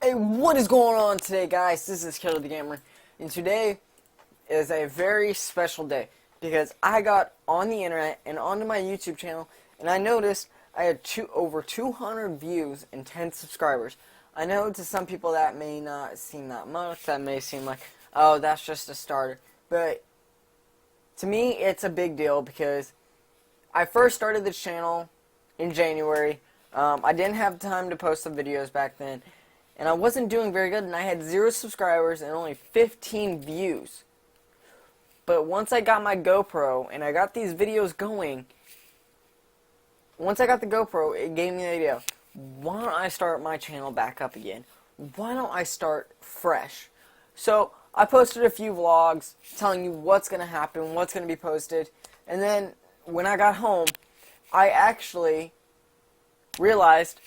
Hey, what is going on today, guys? This is Killer the Gamer, and today is a very special day because I got on the internet and onto my YouTube channel, and I noticed I had over 200 views and 10 subscribers. I know to some people that may not seem that much. That may seem like, oh, that's just a starter. But to me, it's a big deal because I first started this channel in January. I didn't have time to post some videos back then. And I wasn't doing very good, and I had 0 subscribers and only 15 views. But once I got my GoPro and I got these videos going, once I got the GoPro, it gave me the idea, why don't I start my channel back up again? Why don't I start fresh? So I posted a few vlogs telling you what's going to happen, what's going to be posted. And then when I got home, I actually realized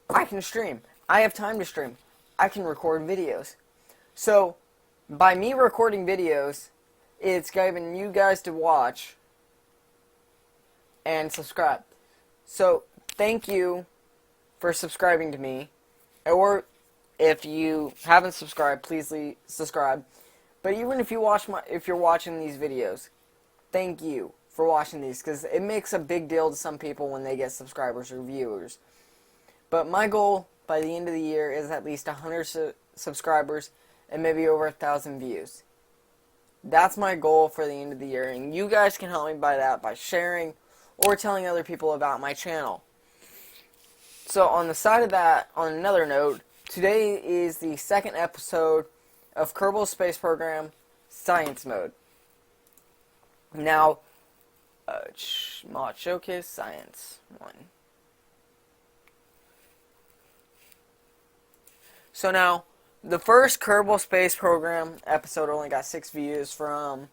I can stream. I have time to stream. I can record videos. So, by me recording videos, it's giving you guys to watch and subscribe. So, thank you for subscribing to me. Or, if you haven't subscribed, please subscribe. But even if you're watching these videos, thank you for watching these, because it makes a big deal to some people when they get subscribers or viewers. But my goal by the end of the year is at least 100 subscribers and maybe over 1,000 views. That's my goal for the end of the year, and you guys can help me by that by sharing or telling other people about my channel. So on the side of that, on another note, today is the second episode of Kerbal Space Program Science Mode. Now, Mod Showcase Science 1. So now, the first Kerbal Space Program episode only got 6 views from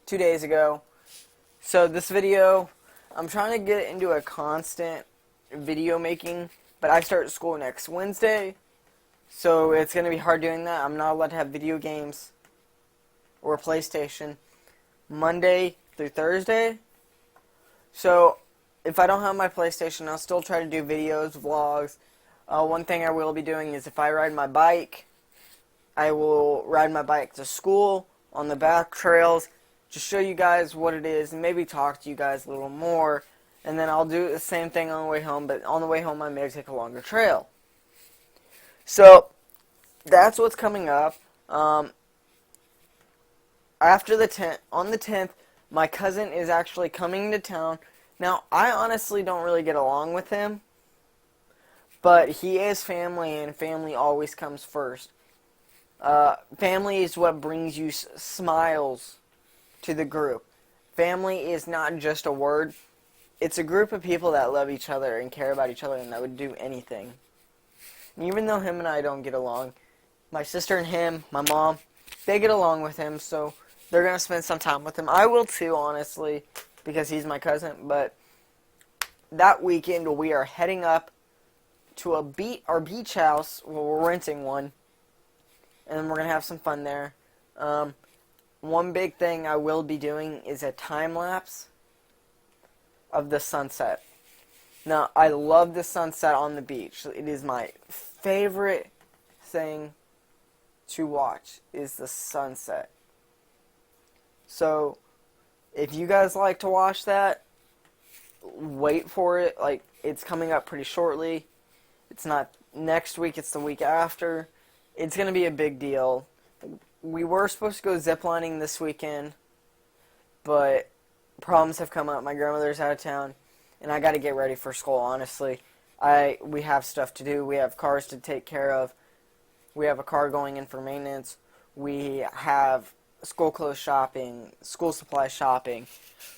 2 days ago. So this video, I'm trying to get into a constant video making, but I start school next Wednesday, so it's going to be hard doing that. I'm not allowed to have video games or PlayStation Monday through Thursday. So if I don't have my PlayStation, I'll still try to do videos, vlogs. One thing I will be doing is if I ride my bike, I will ride my bike to school on the back trails, just show you guys what it is, and maybe talk to you guys a little more, and then I'll do the same thing on the way home, but on the way home I may take a longer trail. So, that's what's coming up. After the 10th, on the 10th, my cousin is actually coming to town. Now, I honestly don't really get along with him, but he is family, and family always comes first. Family is what brings you smiles to the group. Family is not just a word. It's a group of people that love each other and care about each other and that would do anything. And even though him and I don't get along, my sister and him, my mom, they get along with him, so they're going to spend some time with him. I will too, honestly, because he's my cousin. But that weekend we are heading up to our beach house. Well, we're renting one, and we're going to have some fun there. One big thing I will be doing is a time-lapse of the sunset. Now, I love the sunset on the beach. It is my favorite thing to watch, is the sunset. So, if you guys like to watch that, wait for it. Like, it's coming up pretty shortly. It's not next week, it's the week after. It's going to be a big deal. We were supposed to go ziplining this weekend, but problems have come up. My grandmother's out of town, and I got to get ready for school, honestly. We have stuff to do. We have cars to take care of. We have a car going in for maintenance. We have school clothes shopping, school supply shopping.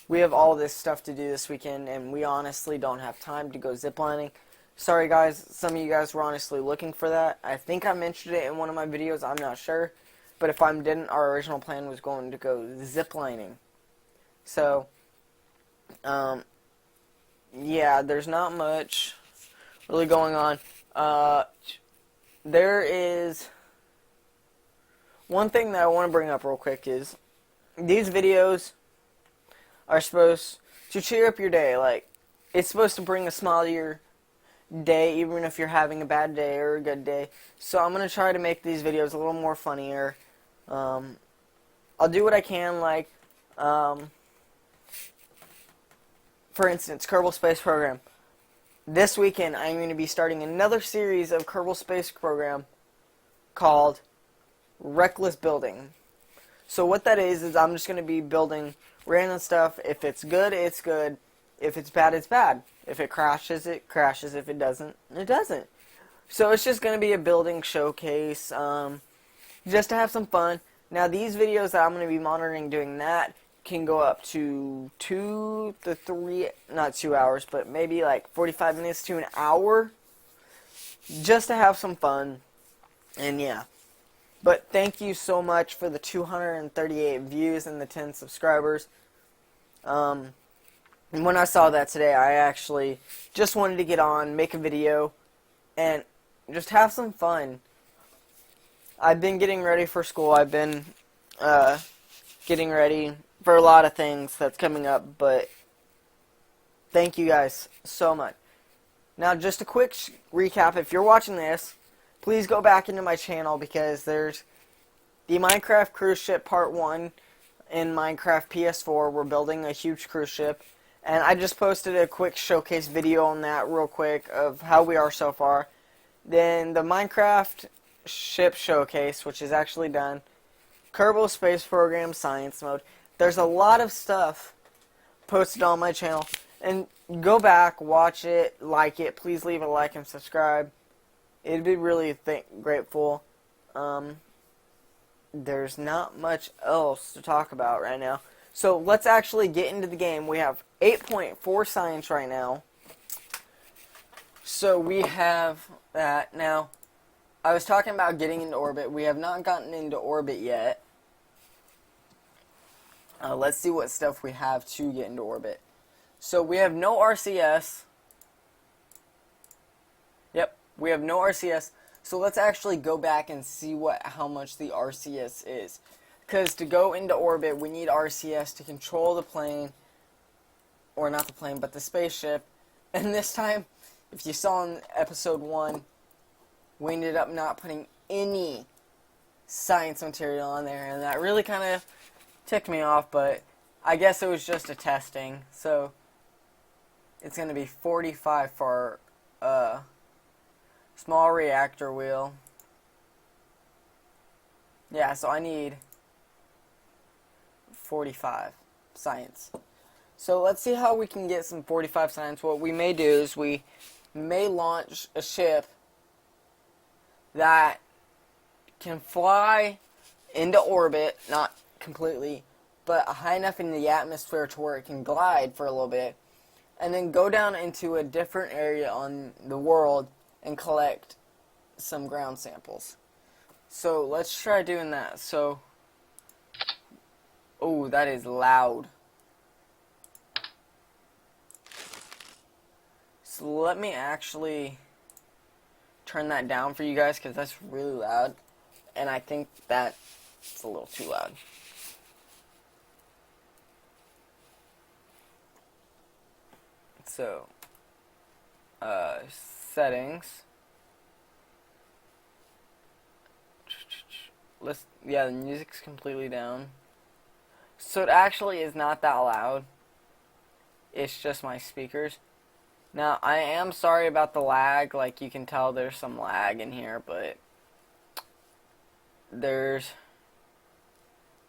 We have all this stuff to do this weekend, and we honestly don't have time to go ziplining. Sorry guys, some of you guys were honestly looking for that. I think I mentioned it in one of my videos, I'm not sure. But if I didn't, our original plan was going to go ziplining. So, yeah, there's not much really going on. There is one thing that I want to bring up real quick is these videos are supposed to cheer up your day. Like, it's supposed to bring a smile to day, even if you're having a bad day or a good day. So I'm going to try to make these videos a little more funnier. I'll do what I can, like, for instance, Kerbal Space Program. This weekend, I'm going to be starting another series of Kerbal Space Program called Reckless Building. So what that is I'm just going to be building random stuff. If it's good, it's good. If it's bad, it's bad. If it crashes, it crashes. If it doesn't, it doesn't. So it's just going to be a building showcase, just to have some fun. Now, these videos that I'm going to be monitoring doing that can go up to 2 to 3, not 2 hours, but maybe like 45 minutes to an hour, just to have some fun. And yeah. But thank you so much for the 238 views and the 10 subscribers. And when I saw that today, I actually just wanted to get on, make a video, and just have some fun. I've been getting ready for school. I've been getting ready for a lot of things that's coming up, but thank you guys so much. Now, just a quick recap. If you're watching this, please go back into my channel because there's the Minecraft Cruise Ship Part 1 in Minecraft PS4. We're building a huge cruise ship. And I just posted a quick showcase video on that real quick of how we are so far. Then the Minecraft ship showcase, which is actually done. Kerbal Space Program Science Mode. There's a lot of stuff posted on my channel. And go back, watch it, like it. Please leave a like and subscribe. It'd be really grateful. There's not much else to talk about right now. So let's actually get into the game. We have 8.4 science right now. So we have that. Now, I was talking about getting into orbit. We have not gotten into orbit yet. Let's see what stuff we have to get into orbit. So we have no RCS. Yep, we have no RCS. So let's actually go back and see how much the RCS is. Because to go into orbit, we need RCS to control the plane. Or not the plane, but the spaceship. And this time, if you saw in episode 1, we ended up not putting any science material on there. And that really kind of ticked me off, but I guess it was just a testing. So it's going to be 45 for small reactor wheel. Yeah, so I need 45 science. So let's see how we can get some 45 science. What we may do is we may launch a ship that can fly into orbit, not completely, but high enough in the atmosphere to where it can glide for a little bit, and then go down into a different area on the world and collect some ground samples. So let's try doing that. So, oh, that is loud. So let me actually turn that down for you guys because that's really loud, and I think that's a little too loud. So, settings. Yeah, the music's completely down. So it actually is not that loud. It's just my speakers. Now, I am sorry about the lag. Like, you can tell there's some lag in here, but there's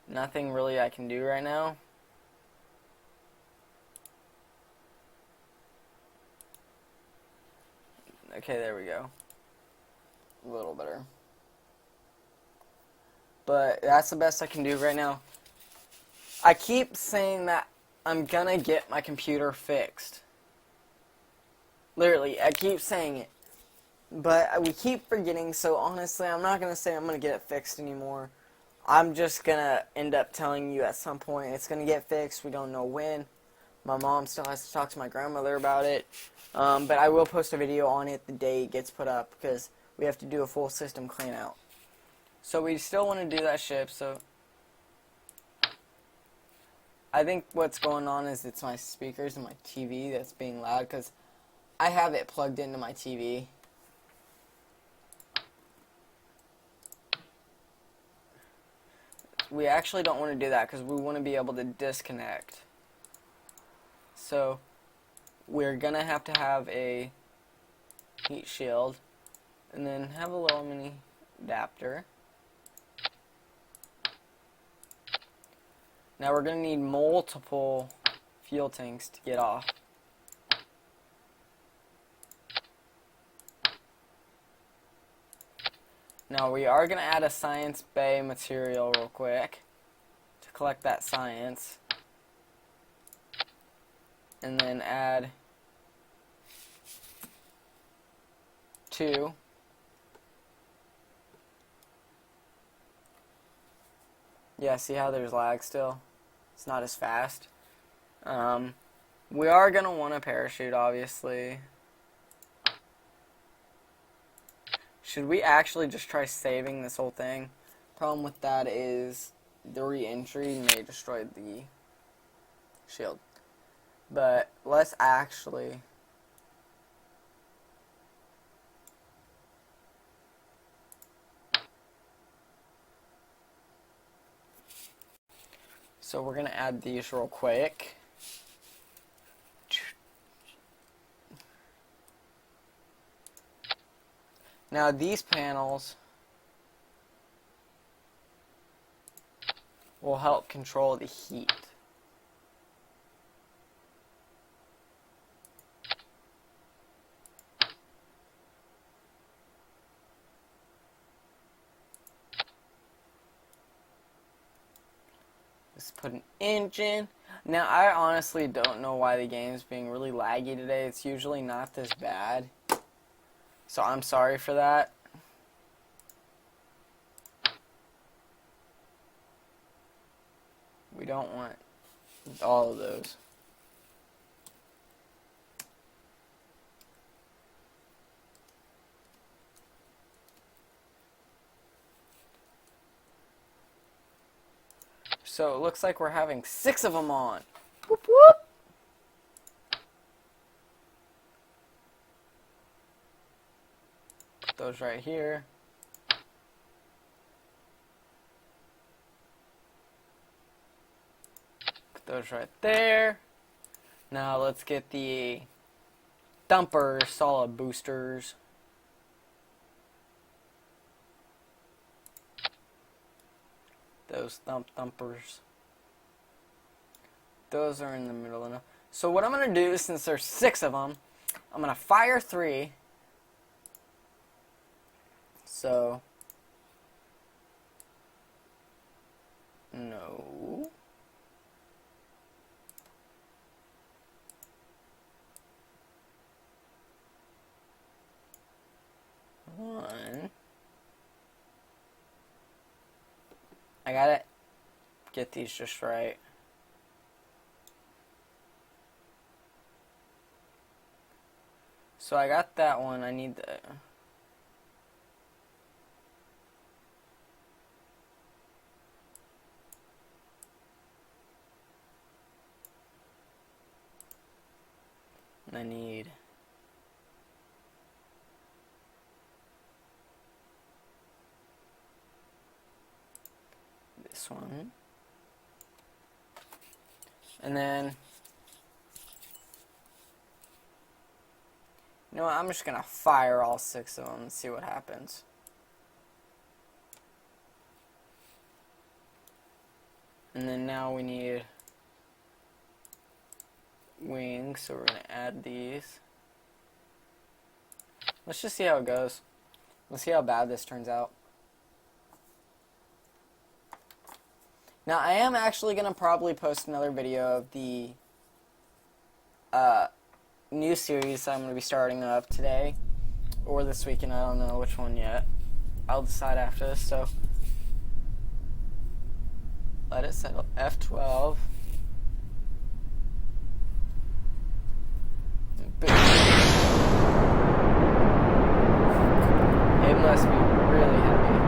nothing really I can do right now. Okay, there we go. A little better. But that's the best I can do right now. I keep saying that I'm gonna get my computer fixed. Literally, I keep saying it. But we keep forgetting, so honestly, I'm not gonna say I'm gonna get it fixed anymore. I'm just gonna end up telling you at some point it's gonna get fixed. We don't know when. My mom still has to talk to my grandmother about it. But I will post a video on it the day it gets put up because we have to do a full system clean out. So we still want to do that ship, so I think what's going on is it's my speakers and my TV that's being loud because I have it plugged into my TV. We actually don't want to do that because we want to be able to disconnect. So we're going to have a heat shield and then have a little mini adapter. Now we're going to need multiple fuel tanks to get off. Now we are going to add a science bay material real quick to collect that science. And then add 2. Yeah, see how there's lag still? It's not as fast. We are going to want a parachute, obviously. Should we actually just try saving this whole thing? Problem with that is the re-entry may destroy the shield. But let's actually... So we're going to add these real quick. Now these panels will help control the heat. Let's put an engine. Now I honestly don't know why the game's being really laggy today. It's usually not this bad. So I'm sorry for that. We don't want all of those. So it looks like we're having 6 of them on. Whoop whoop. Put those right here. Put those right there. Now let's get the dumper solid boosters. Those thumpers. Those are in the middle enough. So what I'm going to do, since there's 6 of them, I'm going to fire 3. So, no. One. I gotta get these just right. So I got that one. I need the... I need... this one. And then... you know what, I'm just going to fire all 6 of them and see what happens. And then now we need wings, so we're going to add these. Let's just see how it goes. Let's see how bad this turns out. Now, I am actually going to probably post another video of the new series I'm going to be starting up today or this weekend. I don't know which one yet. I'll decide after this. So let it settle. F12. Boom. It must be really heavy.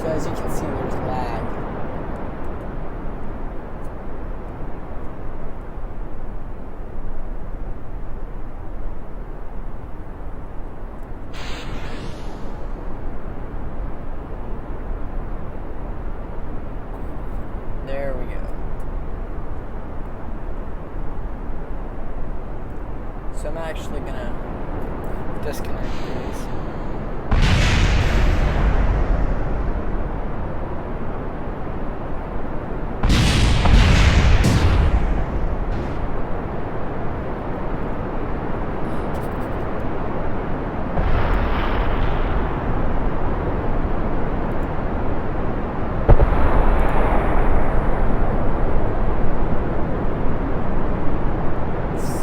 So as you can see, there's lag. actually gonna disconnect these.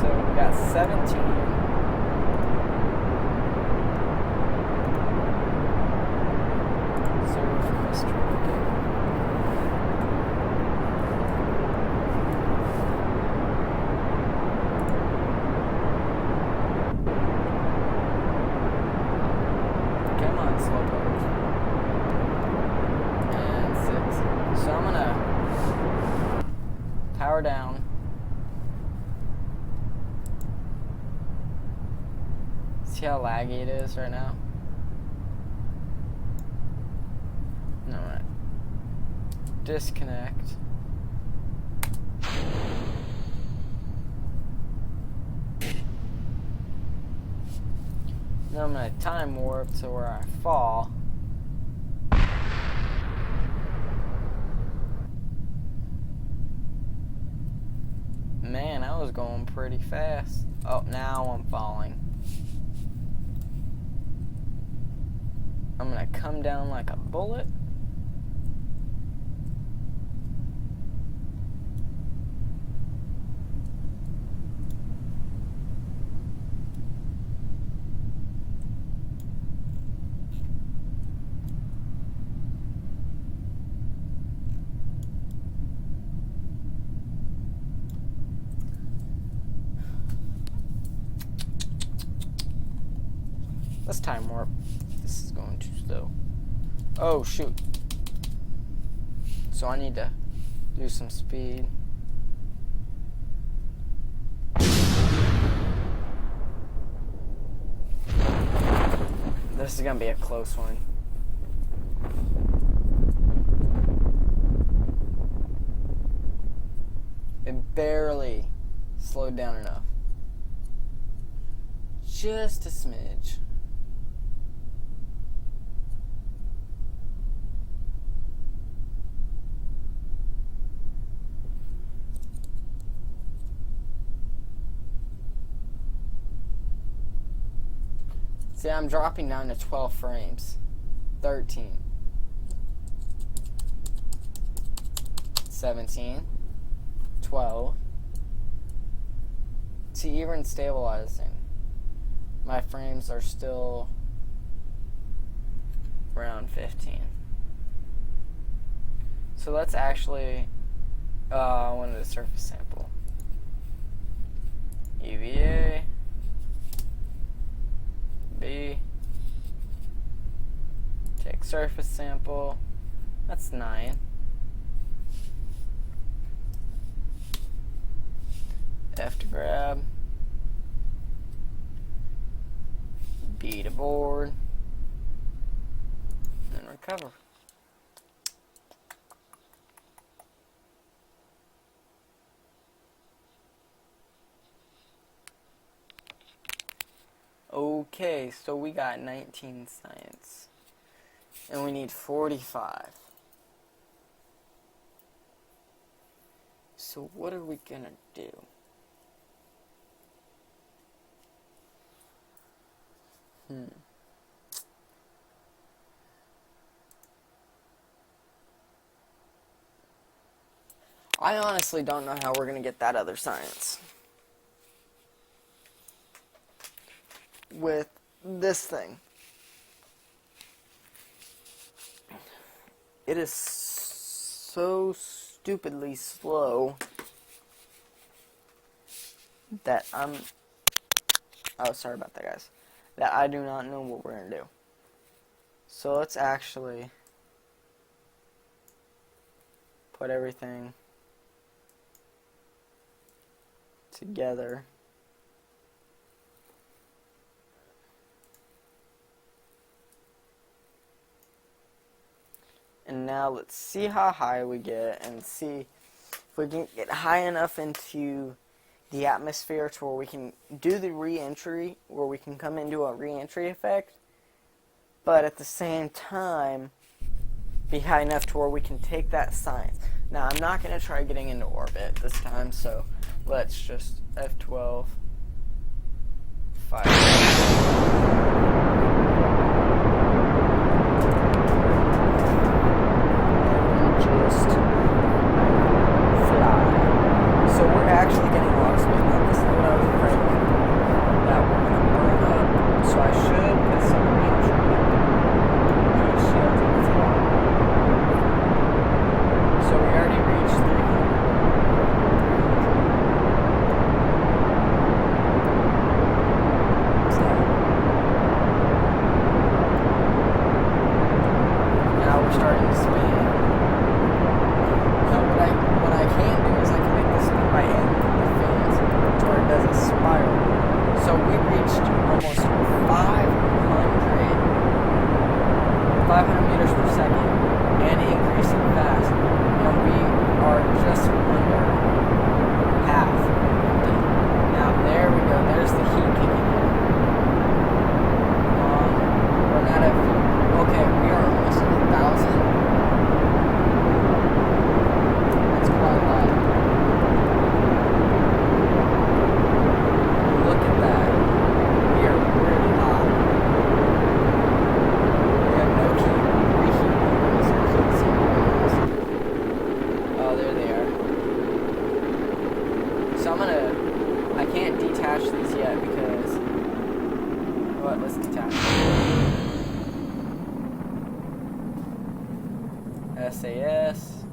So we got 17. Come on, slowpoke. And 6. So I'm gonna power down. See how laggy it is right now? No, I'm gonna disconnect. Now I'm gonna time warp to where I fall. Man, I was going pretty fast. Oh, now I'm falling. I'm gonna come down like a bullet. Let's time warp. This is going too slow. Oh, shoot. So I need to do some speed. This is gonna be a close one. It barely slowed down enough. Just a smidge. See, I'm dropping down to 12 frames. 13. 17. 12. See, even stabilizing, my frames are still around 15. So let's actually, I wanted a surface sample. UVA. B. Take surface sample. That's 9. F to grab. B to board. And recover. Okay, so we got 19 science. And we need 45. So what are we gonna do? I honestly don't know how we're gonna get that other science with this thing. It is so stupidly slow that oh, sorry about that, guys. That I do not know what we're gonna do. So let's actually put everything together. And now let's see how high we get and see if we can get high enough into the atmosphere to where we can do the re-entry, where we can come into a re-entry effect, but at the same time be high enough to where we can take that science. Now, I'm not going to try getting into orbit this time, so let's just F12, 5. Just fly. So we're actually getting a lot of speed. Now, this is what I was afraid of, that we're going to burn up. So I should put some re-entry. So we already reached 300. Now we're starting to spin. Now what I can do is I can make this spin by angling the fans to where it does a spiral. So we reached almost 500 meters per second and increasing fast. And we are just under half. Now there we go. There's the heat kicking in. We're not at. Okay, we are almost at 1,000. That's quite a lot. Look at that. We are really hot. We have no heat Oh, there they are. So I can't detach these yet because, what, let's detach. SAS.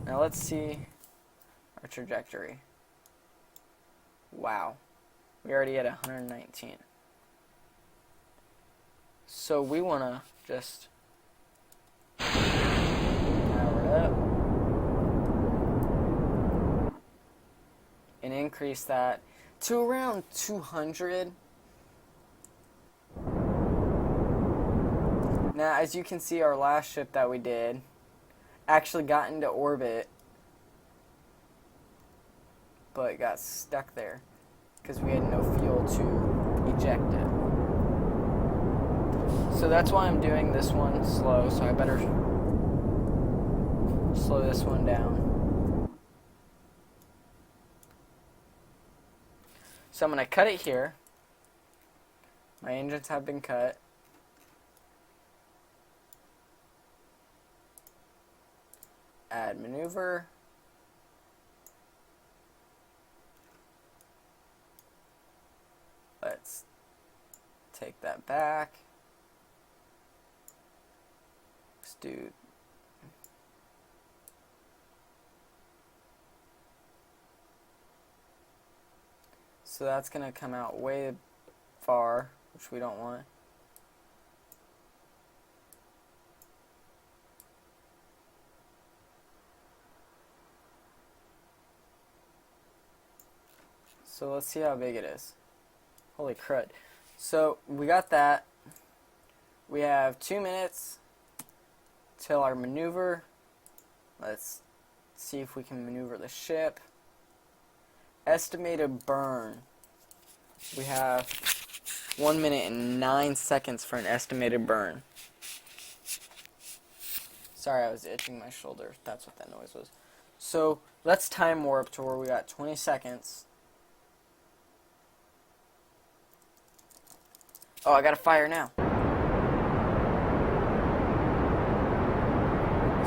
Now let's see our trajectory. Wow. We already at 119. So we want to just power it up and increase that to around 200. Now, as you can see, our last ship that we did actually got into orbit, but got stuck there because we had no fuel to eject it. So that's why I'm doing this one slow, so I better slow this one down. So I'm going to cut it here. My engines have been cut. Add maneuver. Let's take that back. Let's do so that's going to come out way far, which we don't want. So let's see how big it is. Holy crud. So we got that. We have 2 minutes till our maneuver. Let's see if we can maneuver the ship. Estimated burn. We have 1 minute and 9 seconds for an estimated burn. Sorry, I was itching my shoulder. That's what that noise was. So let's time warp to where we got 20 seconds. Oh, I gotta fire now.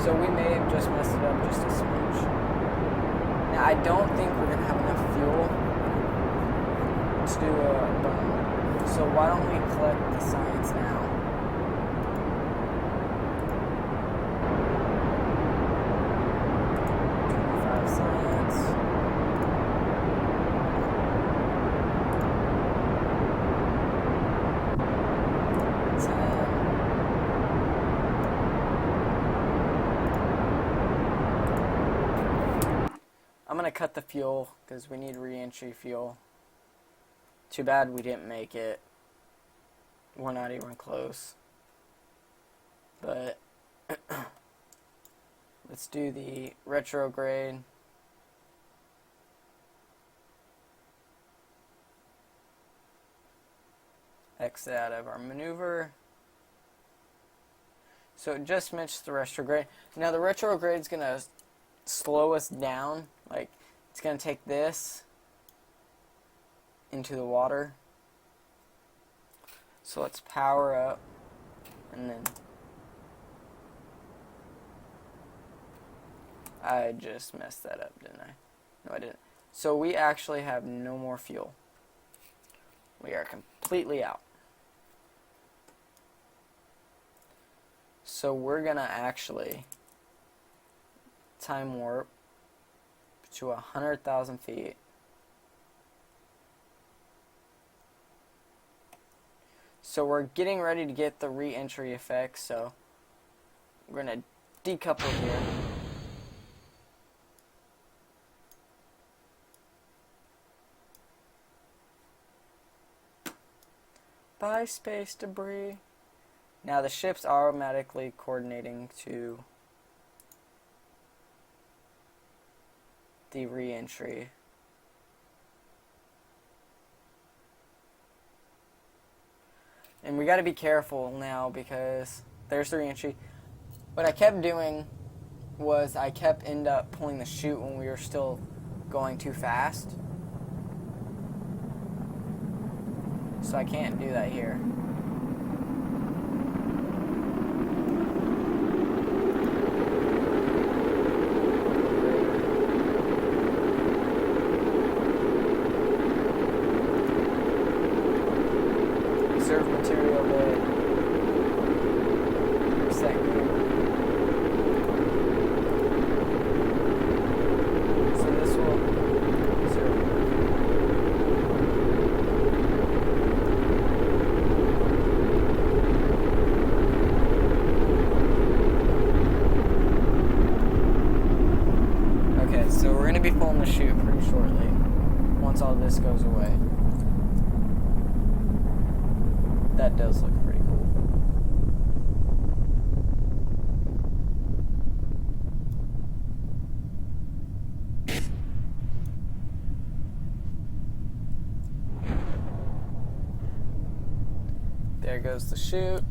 So we may have just messed it up just a smidge. Now, I don't think we're gonna have enough fuel to do a burn. So why don't we collect the science now? Science. I'm going to cut the fuel because we need re-entry fuel. Too bad we didn't make it. We're not even close. But let's do the retrograde. exit out of our maneuver. So it just missed the retrograde. Now the retrograde is going to slow us down. Like, it's going to take this into the water. So let's power up. And then I just messed that up, didn't I? No, I didn't. So we actually have no more fuel. We are completely out. So we're gonna actually time warp to 100,000 feet. So we're getting ready to get the re-entry effect, so we're gonna decouple here. Bye, space debris. Now the ship's automatically coordinating to the re-entry. And we gotta be careful now because there's the re-entry. What I kept doing was I kept end up pulling the chute when we were still going too fast. So I can't do that here. Reserve material bit. Reset gear. So this will reserve. Okay, so we're going to be pulling the chute pretty shortly once all this goes away. That does look pretty cool. There goes the chute.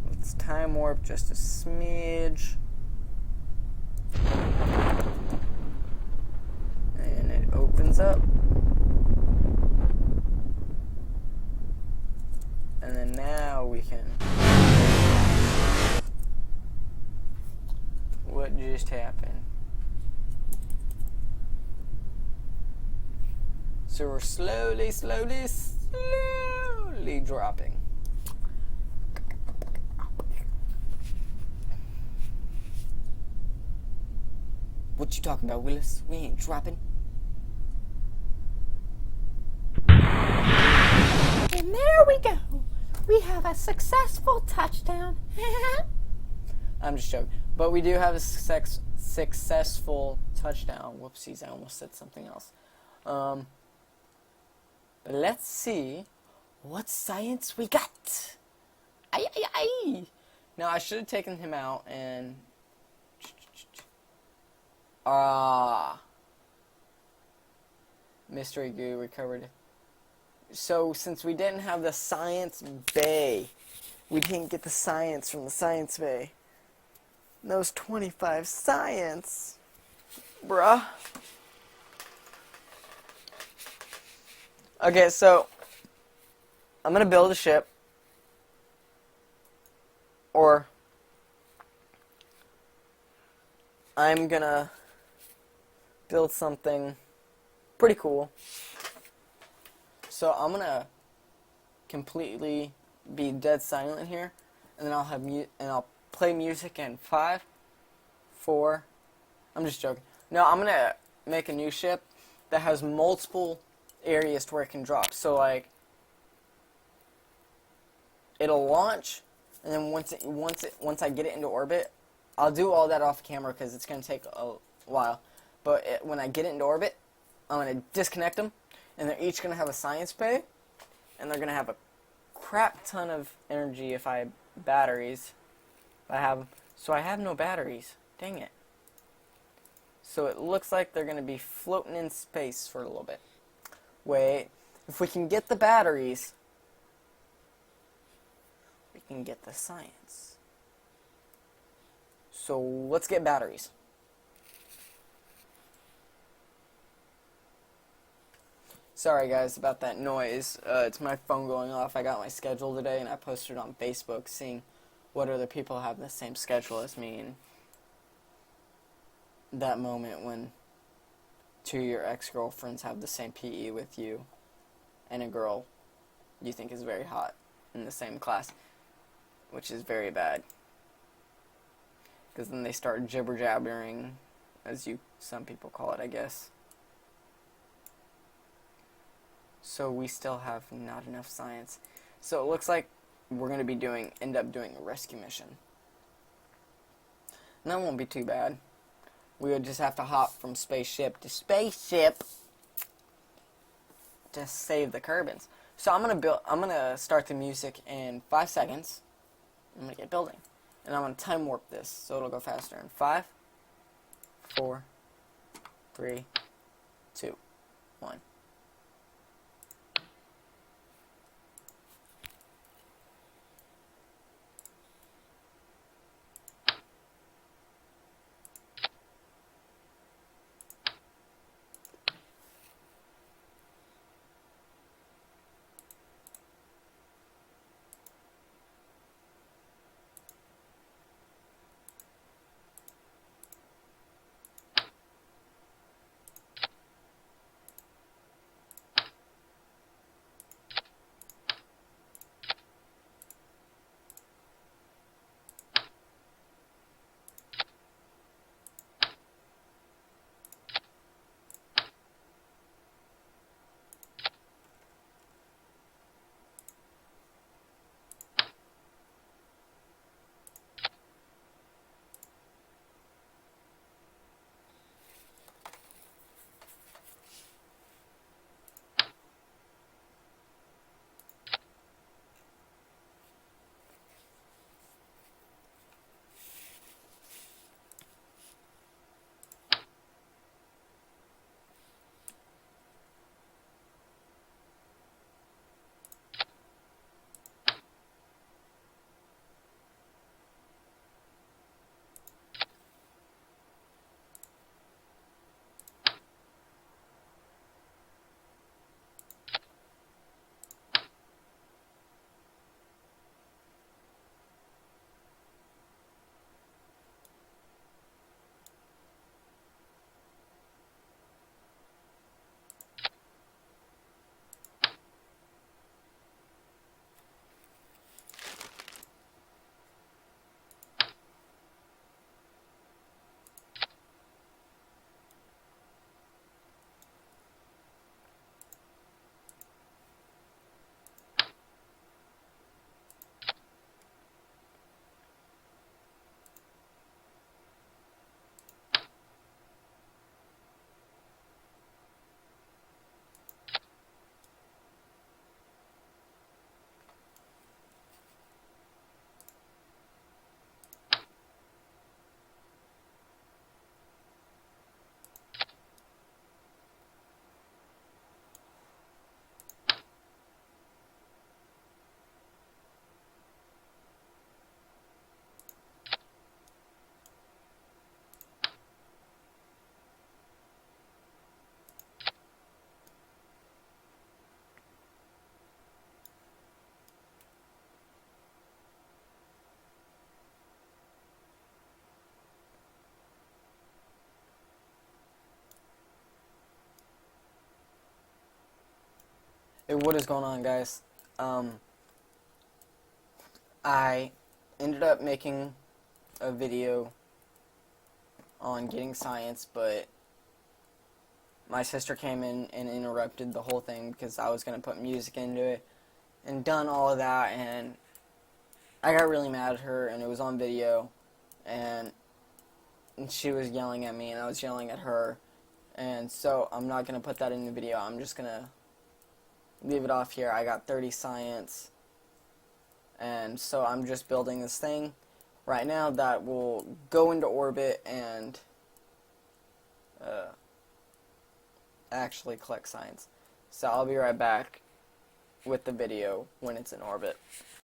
Let's time warp just a smidge. And it opens up. And then now we can... What just happened? So we're slowly dropping. What you talking about, Willis? We ain't dropping. And there we go. We have a successful touchdown. I'm just joking. But we do have a successful touchdown. Whoopsies, I almost said something else. But let's see what science we got. Ay, ay, ay. Now, I should have taken him out and... Mystery goo recovered. So, since we didn't have the science bay, we didn't get the science from the science bay. Those 25 science. Bruh. Okay, so I'm gonna build a ship. Or I'm gonna build something pretty cool. So I'm gonna completely be dead silent here, and then I'll have I'll play music in 5, 4. I'm just joking. No, I'm gonna make a new ship that has multiple areas to where it can drop. So like, it'll launch, and then once I get it into orbit, I'll do all that off camera because it's gonna take a while. But when I get it into orbit, I'm gonna disconnect them, and they're each gonna have a science bay, and they're gonna have a crap ton of energy if I have batteries. So I have no batteries. Dang it. So it looks like they're going to be floating in space for a little bit. Wait, if we can get the batteries, we can get the science. So let's get batteries. Sorry guys about that noise. It's my phone going off. I got my schedule today and I posted it on Facebook seeing what other people have the same schedule as me, and that moment when two of your ex-girlfriends have the same PE with you and a girl you think is very hot in the same class, which is very bad. Because then they start jibber-jabbering, as some people call it, I guess. So we still have not enough science. So it looks like we're going to end up doing a rescue mission. And that won't be too bad. We would just have to hop from spaceship to spaceship to save the Kerbins. So I'm gonna start the music in 5 seconds. I'm gonna get building. And I'm gonna time warp this so it'll go faster in 5, 4, 3, 2, 1. Hey, what is going on, guys? I ended up making a video on getting science, but my sister came in and interrupted the whole thing because I was going to put music into it and done all of that, and I got really mad at her, and it was on video, and she was yelling at me, and I was yelling at her, and so I'm not going to put that in the video. I'm just going to leave it off here. I got 30 science, and so I'm just building this thing right now that will go into orbit and actually collect signs. So I'll be right back with the video when it's in orbit.